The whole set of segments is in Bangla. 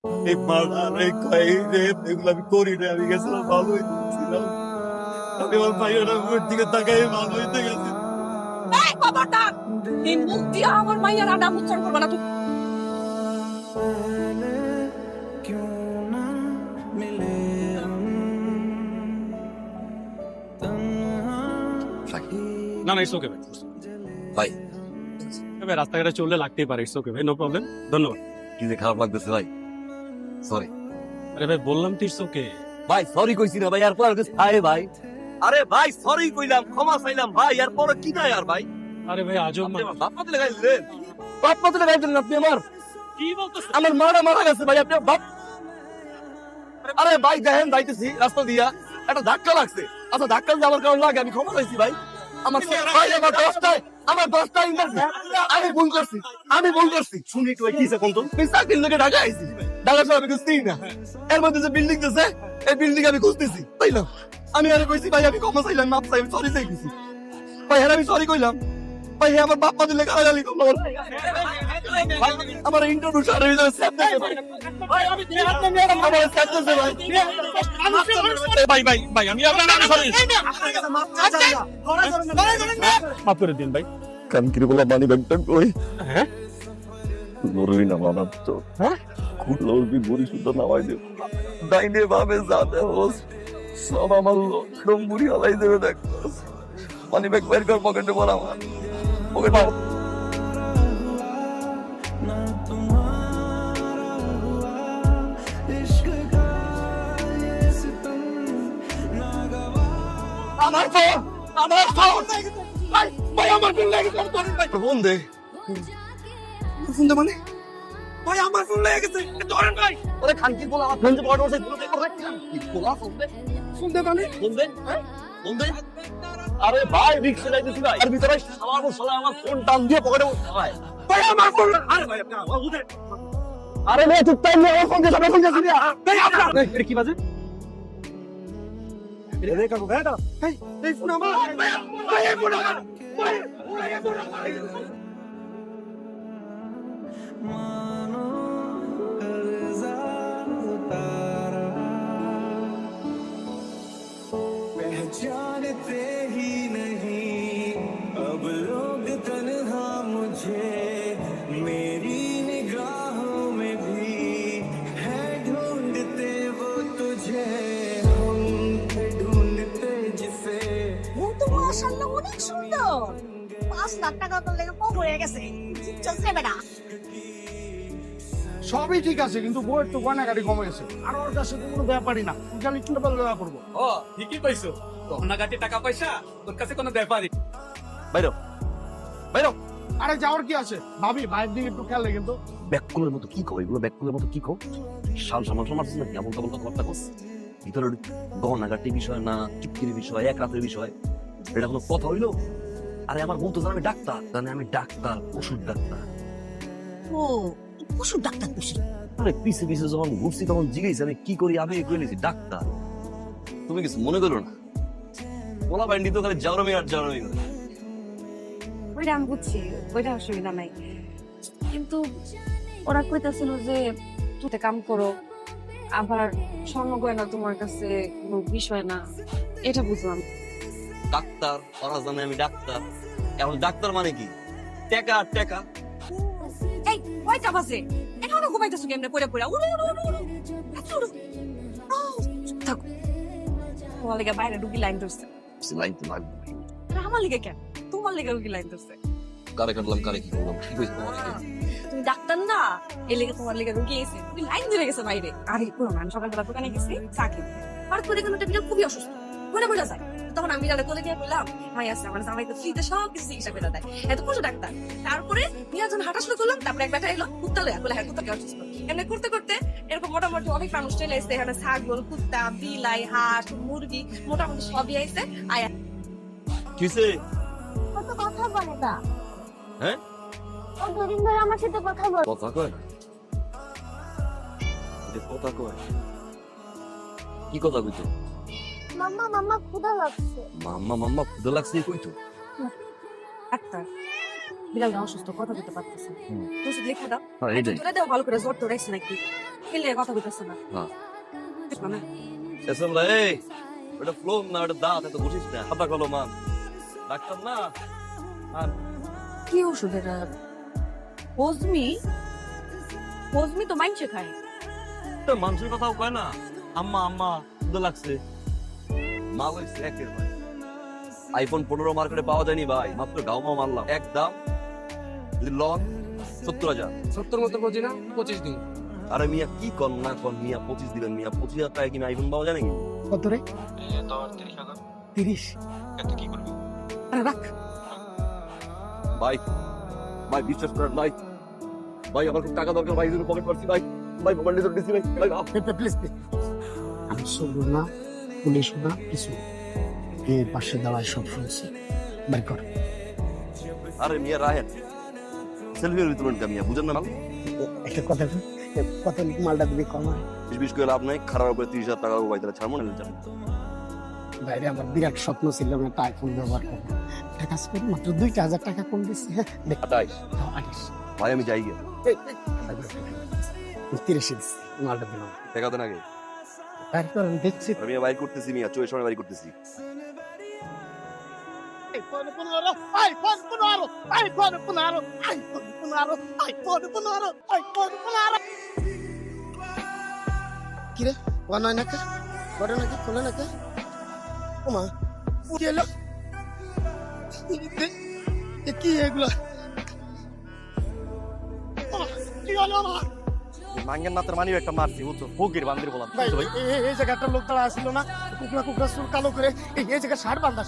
এই মার্ডার এই ক্রাইম রেপ এগুলো আমি করি না, আমি গেছিলাম ভালো হইতেছিলাম, আমি আমার ভাইয়ের দিকে তাকাই ভালো হইতে গেছি। এই খবরদার, এই মুখ দিয়ে আমার মাইয়ার নাম উচ্চারণ করবে না তুই। না না, ইটস ওকে ভাই। ভাই ভাই রাস্তাঘাটে চললে লাগতেই পারে, ইটস ওকে ভাই, নো প্রবলেম, ধন্যবাদ। কি যে খারাপ লাগতেছে ভাই, সরি আরে ভাই বললাম তো ইটস ওকে। ভাই, সরি কইছি না ভাই, এরপর আর কিছু আয় ভাই। আরে ভাই সরি কইলাম, ক্ষমা চাইলাম ভাই, এরপর কি না আর ভাই। আরে ভাই আজব আপনি আমার বাপ মাতে লাগাই দিলেন, বাপ মাতে লাগাই দিলেন আপনি আমার। কি বলতেছেন? আমার মারা গেছে ভাই, আপনি বাপ। আরে ভাই দেখেন যাইতেছি রাস্তা দিয়া, একটা ধাক্কা লাগছে। আচ্ছা ধাক্কা দিয়ে আমার কারণ লাগে, আমি ক্ষমা চাইছি ভাই। ভাই আমার দশটা ইন্টারভিউ, আমি ভুল করছি। শুনি একটু কি কোন তো চাকরির লোকে ঢাকা আইছি, ঢাকা শহর আমি খুঁজতেই না। এর মধ্যে যে বিল্ডিং দিছে, এই বিল্ডিং আমি খুঁজতেছি, তাইলাম আমি আরে কইছি ভাই আমি ক্ষমা চাইলাম, মাপ চাই, সরি চাইছি ভাই। হ্যাঁ আমি সরি কইলাম ভাই, আমার বাপ মা দিলে গালাগালি করলো আমার ইন্টারভিউ সারে ভিতরে স্যাপ দেখে ভাই, আমি আমার স্যাপ দিছে ভাই। ভাই ভাই ভাই, আমি আপনার নামে সরি। মাফ করে দিন ভাই। কানকির বলা মানি ব্যাগটা কই? হ্যাঁ নরবি না মানা তো, হ্যাঁ খুললো বি বুড়ি শুদ্ধ নামাই দে, ডাইনে ভাবে যাতে হোস সব আমার লোকদম বুড়ি হলাই দেবে। দেখ মানি ব্যাগ বের কর, পকেটে পড়া আমার পকেটে। আমার ফোন, আমার ফোন ভাই, ভাই আমার ফোন লেগে গেছে, ধরেন ভাই ফোন দে, ফোন দে মানে ভাই আমার ফোন লেগে গেছে, ধরেন ভাই। ওরে খানকি বলা আমার ফোন যে বড় বড় ফোন দে করে কি বলা, ফোন দে, ফোন দে মানে ফোন দে, হ্যাঁ ফোন দে। আরে ভাই রিক্সা যাইতেছি ভাই, আর ভিতরে শালা আমার ফোন টান দিয়ে পকেটে ভাই, ভাই আমার ফোন। আরে ভাই আপনি আমার বুঝে, আরে ভাই চুপ টাইম নিয়ে আমার ফোন দিয়ে সবাই ফোন দিয়ে ভাই আপনার এটা কি বাজে? রে কাকু ভাই এটা এই ফোন আমার ভাই, এই ফোন আমার ভাই, এই ফোন আমার। पहचानते ही नहीं अब लोग तन्हा मुझे, मेरी निगाहों में भी है ढूंढते वो तुझे, हम थे ढूंढते जिसे। ও তো মাশাআল্লাহ অনেক সুন্দর। 5 লাখ টাকা তোর লেগে কম হয়ে গেছে, চলছে বেটা। সবই ঠিক আছে কিন্তু বইয়ের তো গয়নাগাড়ি কমে গেছে, আর ওর কাছে তো কোনো ব্যাপারই না, খালি কি ব্যবহার করবো। ও ঠিকই কইছো, গহনাগাটি টাকা পয়সা তোর কাছে কোনো ব্যাপারই। বাইরো বাইরো। আরে যাওয়ার কি আছে, ভাবি ভাইয়ের দিকে একটু খেয়াল কিন্তু। ব্যাককুলের মতো কি কো, এগুলো ব্যাককুলের মতো কি কো, শাল সামাল সমারছিস নাকি এমন কেমন কথাবার্তা করছিস? ভিতরে গহনাগাটি বিষয় না, চুক্তির বিষয়, এক রাতের বিষয়, এটা কোনো কথা হইলো? আরে আমার বলতো জানে আমি ডাক্তার, জানে আমি ডাক্তার, ওষুধ ডাক্তার। ও পশু ডাক্তার খুশি। আরে পিছে পিছে যখন ঘুরছি তখন জিজ্ঞেস আমি কি করি, আমি কইলেছি ডাক্তার। তুমি কিছু মনে করো না, ওলা বাইন্ডি তো খালি জাউরামি আর জাউরামি করে। ওইটা আমি বুঝছি, ওইটা অসুবিধা নাই, কিন্তু ওরা কইতাছিল যে তুই কাম করো, আবার স্বর্ণ গয়না তোমার কাছে কোনো বিষয় না, এটা বুঝলাম। ডাক্তার ওরা জানে আমি ডাক্তার, এখন ডাক্তার মানে কি টাকা আর টাকা। এই কয়টা বাজে? এখনো ঘুমাইতেছো কেমনে পড়ে পড়ে? উড়ো উড়ো উড়ো উড়ো, আচ্ছা, উড়ো। থাকো, তোমার লেগে বাইরে ঢুকি লাইন ধরছে। লাইন তো লাগবে, আর আমার লেগে কেন? তোমার লেগে ঢুকি লাইন ধরছে। কারে কাটলাম কারে কি করলাম, কি কইছে তোমার? তুমি ডাক্তার না, এই লেগে তোমার লেগে ঢুকে গেছে, তুমি লাইন ধরে গেছে বাইরে। আরে কোনো না, আমি সকালবেলা দোকানে গেছি চা খেতে, হঠাৎ করে কোনো একটা বিড়াল খুবই অসুস্থ মনে পড়ে যায়। তখন আমি বিড়ালে কোলে গিয়ে বললাম ভাই আছে আমার জামাই তো ফ্রিতে সব কিছু চিকিৎসা করে দেয়, এত পশু ডাক্তার। তারপরে নিয়ে যখন হাঁটা শুরু করলাম, তারপরে এক বেটা এলো কুত্তা লয়া, বলে হ্যাঁ কুত্তা কে অসুস্থ। এমনি করতে করতে এরকম মোটামুটি অনেক মানুষ চলে এসছে, এখানে ছাগল, কুত্তা, বিলাই, হাঁস, মুরগি, মোটামুটি সবই আইছে। আয়া কিসে? কত কথা বলে না, হ্যাঁ ও দুদিন ধরে আমার সাথে কথা বলে। কথা কয় না, যে কথা কয় কি কথা কইতো? মাম্মা মাম্মা ক্ষুধা লাগছে। মাম্মা মাম্মা ক্ষুধা লাগছে কইতো? ডাক্তার বিড়ালটা অসুস্থ, কথা বলতে পারতেছে, তুমি শুধু লিখে দাও, হ্যাঁ এইটাই। তুলে দাও ভালো করে, জ্বর তো রাখছে নাকি। খেলে কথা বলতেছে না হ্যাঁ। মানে এসম রে ওটা ফ্লোম না ওটা দাঁত এত বুঝিস না হাতা কলো মান ডাক্তার না কি ওষুধ এটা হজমি হজমি তো মাইনছে খায় তো মানুষের কথাও কয় না আম্মা আম্মা ক্ষুধা লাগছে মা লাগছে একের ভাই আইফোন 15 মার্কেটে পাওয়া যায়নি ভাই মাত্র গাউমা মারলাম একদম যদি লন 70,000 70 মতো বুঝি না 25 দিন আরে মিয়া কি কর না কর মিয়া 25 দিবেন মিয়া 25,000 টাকা কি আইফোন পাওয়া যায় নাকি কত রে 30 আরে রাখ ভাই ভাই বিশ্বাস করেন ভাই ভাই আমার খুব টাকা দরকার ভাই দুটো পকেট করছি ভাই ভাই মোবাইল নিয়ে দিছি ভাই ভাই প্লিজ আমি শুনবো না পুলিশ না কিছু এর পাশে দাঁড়ায় সব শুনছি বের কর আরে মিয়া রাহেন সেলফির ভিতরে মিয়া বুঝেন না একটা কথা কত মালটা দিবি কম হয় বিশ করে লাভ নাই খারাপ উপরে 30,000 টাকা ভাই তাহলে ছাড়বো না জানেন বাইরে আমার বিরাট স্বপ্ন ছিল আমি একটা আইফোন ব্যবহার করবো একটা কাজ করি মাত্র 2,000 টাকা কম দিচ্ছি হ্যাঁ দেখ 28 ভাই আমি যাই গিয়া 30 মালটা দিলাম টাকা দেন আগে বাইর কর আমি দেখছি আমি বাইর করতেছি মিয়া 24 সময় বাইর করতেছি কিরে ওয়ান নয় নাকি বড় নাকি খোলে নাকি ওমা কি এলো কি এগুলো কি হলো আমার মাঙ্গের নাতের মানিও একটা মারছি বুঝছো ফকির বান্দির বললাম ভাই এই জায়গাটা লোক দাঁড়া আসছিল না কুকড়া কুকড়া চুল কালো করে এই জায়গা ষাট বান্ধা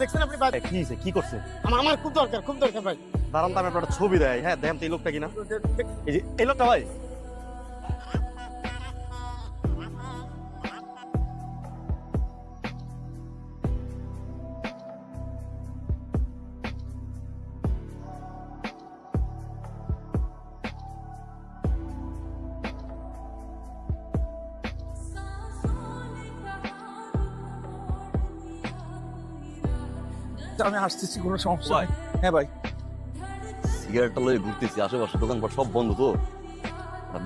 দেখছেন আপনি ভাই কি হইছে কি করছে আমার খুব দরকার ভাই দাঁড়ান তো আমি একটা ছবি দেয় হ্যাঁ দেখেন তো এই লোকটা কিনা এই যে এই লোকটা ভাই আমি আসতেছি কোনো সমস্যা ভাই হ্যাঁ ভাই সিগারেটটা লয়ে ঘুরতেছি আশেপাশে দোকানপাট সব বন্ধ তো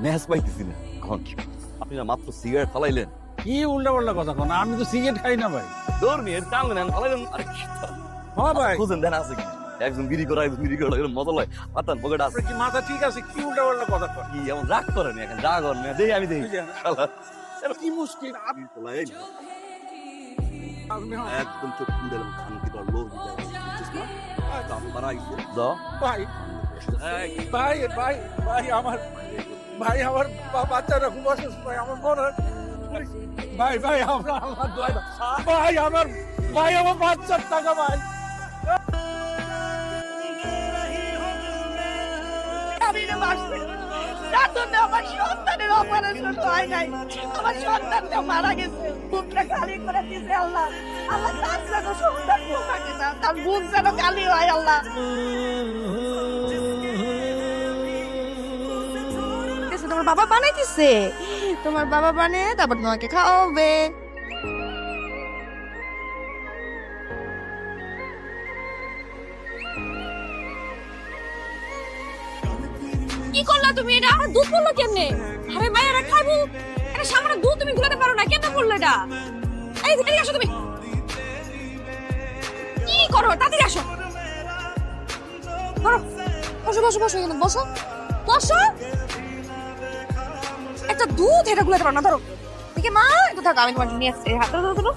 ম্যাচ পাইতেছি না এখন কি আপনি না মাত্র সিগারেট ফালাইলেন কি উল্টা পাল্টা কথা কোন আমি তো সিগারেট খাই না ভাই দৌড় নিয়ে টানলেন ফালাইলেন আরে হ্যাঁ ভাই খুঁজেন দেন আছে কি একজন বিড়ি করা একজন বিড়ি করা এরকম মজা লয় পাতান পকেট আছে আপনার কি মাথা ঠিক আছে কি উল্টা পাল্টা কথা কন কি এমন রাগ করেন এখন রাগ করেন না দেখি আমি দেখি শালা কি মুশকিল আপনি তোলাই একদম চোখ খুলে দিলাম খানকি তোর লোক বুঝছিস না দাম বাড়াইছে যা ভাই ভাই ভাই ভাই আমার বাচ্চারা খুব অসুস্থ ভাই আমার মনে হয় ভাই ভাই আমার দোয়া দাও। ভাই আমার বাচ্চার টাকা ভাই আমি না বাসবে তার জন্য আমার সন্তানের অপারেশন হয় নাই আমার সন্তানটা মারা গেছে বুকটা খালি করে দিয়েছে আল্লাহ আল্লাহ তার যেন সন্তান থাকে না তার বুক যেন খালি হয় আল্লাহ তোমার বাবা বানাইতেছে তোমার বাবা বানিয়ে তারপর তোমাকে খাওয়াবে কি করলা তুমি এটা আমার দুধ পড়লো কেমনে আরে মায়েরা খাইবো এটা সামনে দুধ তুমি গুলাতে পারো না কেন পড়লো এটা এই এদিকে আসো তুমি কি করো তাড়াতাড়ি আসো ধরো বসো এখানে বসো একটা দুধ এটা গুলাতে পারো না ধরো দেখে মা এটা থাকো আমি তোমার নিয়ে আসছি হাত ধরো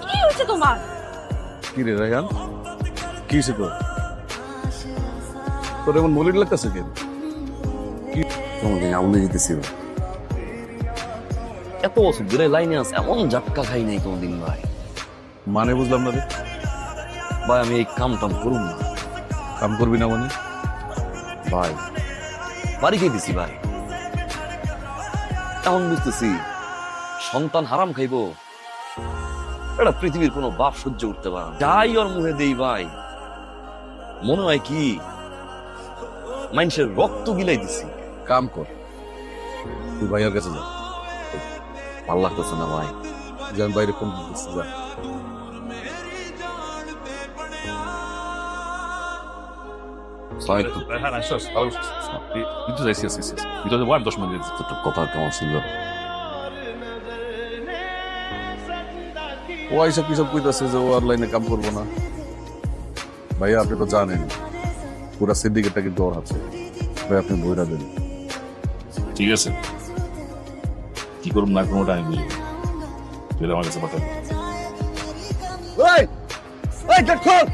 কি হয়েছে তোমার কি রে রায়হান কি হয়েছে তোর এমন মলির লাগতেছে কেন তোমাকে আউলে যেতেছি এত বছর ধরে লাইনে আছে এমন ঝাটকা খাই নাই কোনদিন ভাই মানে বুঝলাম না রে ভাই আমি এই কাম টাম করুন না কাম করবি না মানে ভাই বাড়ি খেয়ে দিছি ভাই এখন বুঝতেছি সন্তান হারাম খাইবো এটা পৃথিবীর কোনো বাপ সহ্য করতে পারে না যাই ওর মুখে দেই ভাই মনে হয় কি মানুষের রক্ত গিলাই দিছি কাম কর তুই ভাইয়ার কাছে যা ভাল লাগতেছে না ভাই যে আমি বাইরে ফোন করতেছি যা হ্যাঁ আসস কিন্তু যাইছি আসি ভিতরে ওয়ার 10 মিনিট কথা কেমন ছিল ও এইসব কিসব কইতাছে যে ও আর লাইনে কাম করবো না ভাইয়া আপনি তো জানেন পুরা সিন্ডিকেটটা কিন্তু ওর হাতে ভাই আপনি বইরা দেন ঠিক আছে কি করুন না কোনোটা আমি বুঝবো তুই আমার কাছে পাঠাবো ওই ওই গেট খোল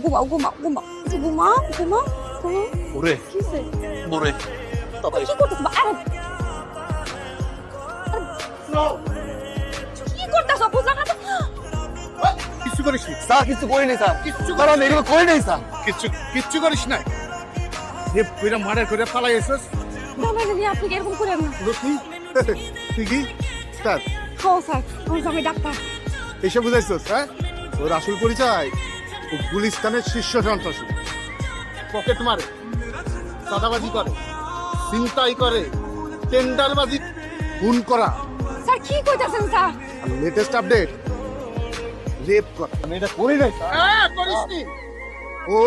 ঘুমাও ঘুমাও ঘুমাও ঘুমাও ঘুমাও ঘুমাও ওরে কিসে ওরে কি করতেছ আরে কি করতেছ বুঝলা না কিছু করিস নি, স্যার কিছু করি নাই স্যার কিচ্ছু স্যার আমি এগুলো করি নাই স্যার কিচ্ছু করিস নাই। রেপ কইরা মার্ডার করে পালাই এসেছিস জামাই জানি আপনি কি এরকম করেন না রকি তুই কি স্যার হো স্যার আমার জামাই ডাক্তার এসে বুঝাইছিস হ্যাঁ? ওর আসল পরিচয় ও গুলিস্তানের শীর্ষ সন্ত্রাসী, পকেট মারে, চাঁদাবাজি করে, ছিনতাই করে, টেন্ডারবাজি, খুন করা, স্যার কি কইতাছেন স্যার আর লেটেস্ট আপডেট রেপ করা। আমি এটা করি নাই স্যার। করিসনি। ও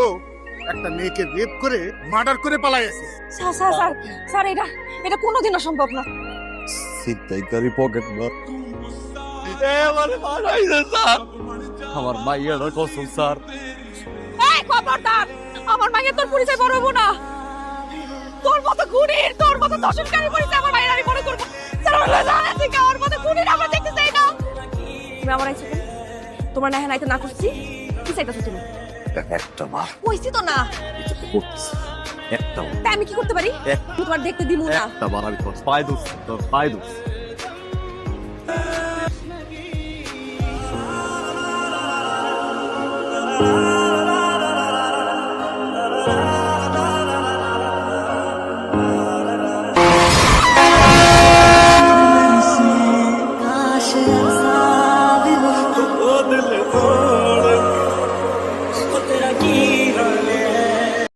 একটা মেয়েকে রেপ করে মার্ডার করে পালাই আছে। স্যার স্যার স্যার স্যার এটা কোনোদিনও সম্ভব না সিদ্ধাইকারী পকেট মার আমার মারাইছে স্যার আমার মাইয়ার কসম স্যার এই খবরদার আমার মাইয়া তোর পরিচয় বড় হবো না তোর মতো খুনির তোর মতো দর্শনকারী পরিচয় আমার মাইয়ার আমি মনে করবো স্যার আমার জানা থেকে আমার মতো খুনির আমরা দেখতে চাই না তুমি আমার আইছো কেন তোমার না নাইতে না করছি কি চাইতাছো তুমি একটা মার কইছি তো না একটা তাই আমি কি করতে পারি তোমার দেখতে দিমু না একটা মার আমি পায়ে দুস পায়ে দুস